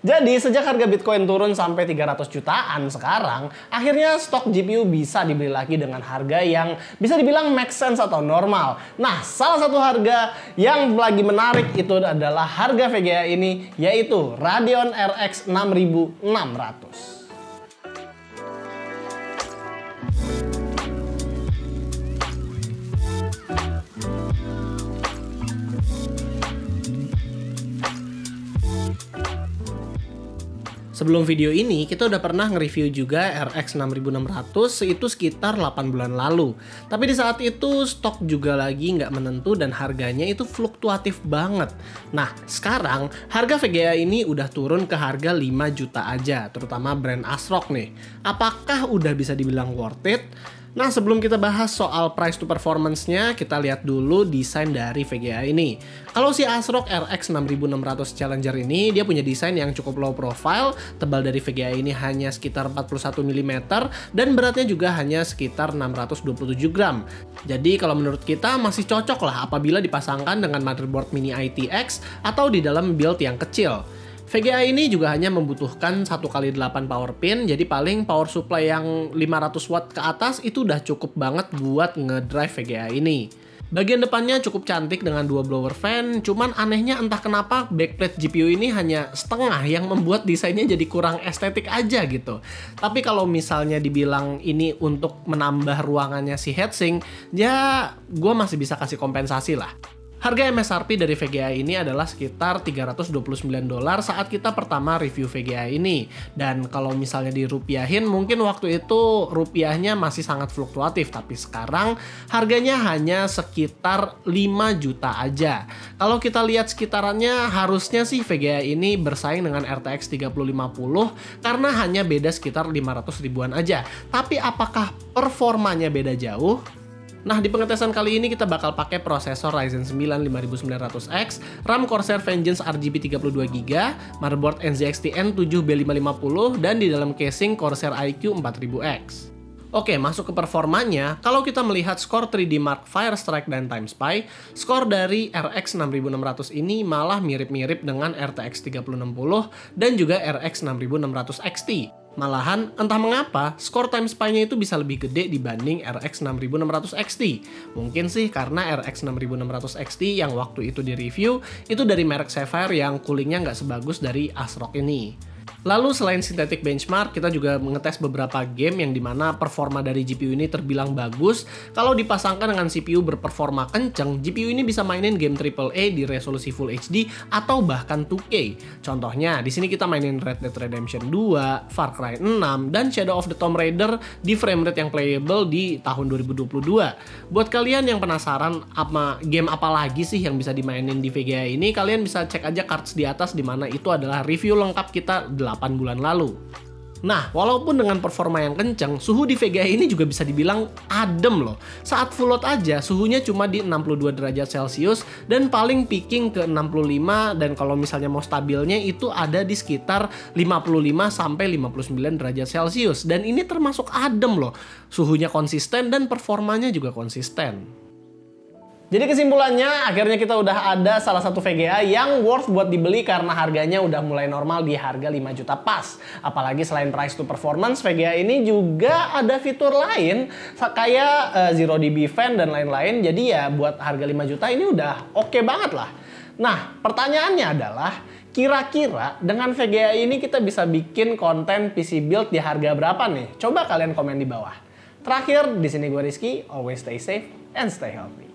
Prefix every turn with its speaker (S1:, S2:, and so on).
S1: Jadi sejak harga Bitcoin turun sampai 300 jutaan sekarang, akhirnya stok GPU bisa dibeli lagi dengan harga yang bisa dibilang make sense atau normal. Nah, salah satu harga yang lagi menarik itu adalah harga VGA ini, yaitu Radeon RX 6600. Sebelum video ini, kita udah pernah nge-review juga RX 6600 itu sekitar 8 bulan lalu. Tapi di saat itu stok juga lagi nggak menentu dan harganya itu fluktuatif banget. Nah, sekarang harga VGA ini udah turun ke harga 5 juta aja, terutama brand ASRock nih. Apakah udah bisa dibilang worth it? Nah, sebelum kita bahas soal price to performance-nya, kita lihat dulu desain dari VGA ini. Kalau si ASRock RX 6600 Challenger ini, dia punya desain yang cukup low profile, tebal dari VGA ini hanya sekitar 41 mm, dan beratnya juga hanya sekitar 627 gram. Jadi kalau menurut kita masih cocok lah apabila dipasangkan dengan motherboard mini ITX atau di dalam build yang kecil. VGA ini juga hanya membutuhkan 1x8 power pin, jadi paling power supply yang 500 watt ke atas itu udah cukup banget buat ngedrive VGA ini. Bagian depannya cukup cantik dengan dua blower fan, cuman anehnya entah kenapa backplate GPU ini hanya setengah yang membuat desainnya jadi kurang estetik aja gitu. Tapi kalau misalnya dibilang ini untuk menambah ruangannya si heatsink, ya gue masih bisa kasih kompensasi lah. Harga MSRP dari VGA ini adalah sekitar $329 saat kita pertama review VGA ini. Dan kalau misalnya dirupiahin, mungkin waktu itu rupiahnya masih sangat fluktuatif. Tapi sekarang harganya hanya sekitar 5 juta aja. Kalau kita lihat sekitarannya, harusnya sih VGA ini bersaing dengan RTX 3050 karena hanya beda sekitar 500 ribuan aja. Tapi apakah performanya beda jauh? Nah, di pengetesan kali ini kita bakal pakai prosesor Ryzen 9 5900X, RAM Corsair Vengeance RGB 32GB, motherboard NZXT N7B550, dan di dalam casing Corsair iQ 4000X. Oke, masuk ke performanya. Kalau kita melihat skor 3D Mark Firestrike dan TimeSpy, skor dari RX 6600 ini malah mirip-mirip dengan RTX 3060 dan juga RX 6600 XT. Malahan, entah mengapa, skor TimeSpy-nya itu bisa lebih gede dibanding RX 6600 XT. Mungkin sih karena RX 6600 XT yang waktu itu di-review, itu dari merek Sapphire yang coolingnya nggak sebagus dari ASRock ini. Lalu selain synthetic benchmark, kita juga mengetes beberapa game yang dimana performa dari GPU ini terbilang bagus. Kalau dipasangkan dengan CPU berperforma kenceng, GPU ini bisa mainin game AAA di resolusi Full HD atau bahkan 2K. Contohnya, di sini kita mainin Red Dead Redemption 2, Far Cry 6, dan Shadow of the Tomb Raider di frame rate yang playable di tahun 2022. Buat kalian yang penasaran game apa lagi sih yang bisa dimainin di VGA ini, kalian bisa cek aja cards di atas di mana itu adalah review lengkap kita 8 bulan lalu. Nah, walaupun dengan performa yang kenceng, suhu di VGA ini juga bisa dibilang adem loh. Saat full load aja, suhunya cuma di 62 derajat Celcius dan paling peaking ke 65, dan kalau misalnya mau stabilnya itu ada di sekitar 55 sampai 59 derajat Celcius. Dan ini termasuk adem loh. Suhunya konsisten dan performanya juga konsisten. Jadi kesimpulannya, akhirnya kita udah ada salah satu VGA yang worth buat dibeli karena harganya udah mulai normal di harga 5 juta pas. Apalagi selain price to performance, VGA ini juga ada fitur lain kayak Zero dB fan dan lain-lain. Jadi ya buat harga 5 juta ini udah oke banget lah. Nah, pertanyaannya adalah, kira-kira dengan VGA ini kita bisa bikin konten PC build di harga berapa nih? Coba kalian komen di bawah. Terakhir, di sini gue Rizky, always stay safe and stay healthy.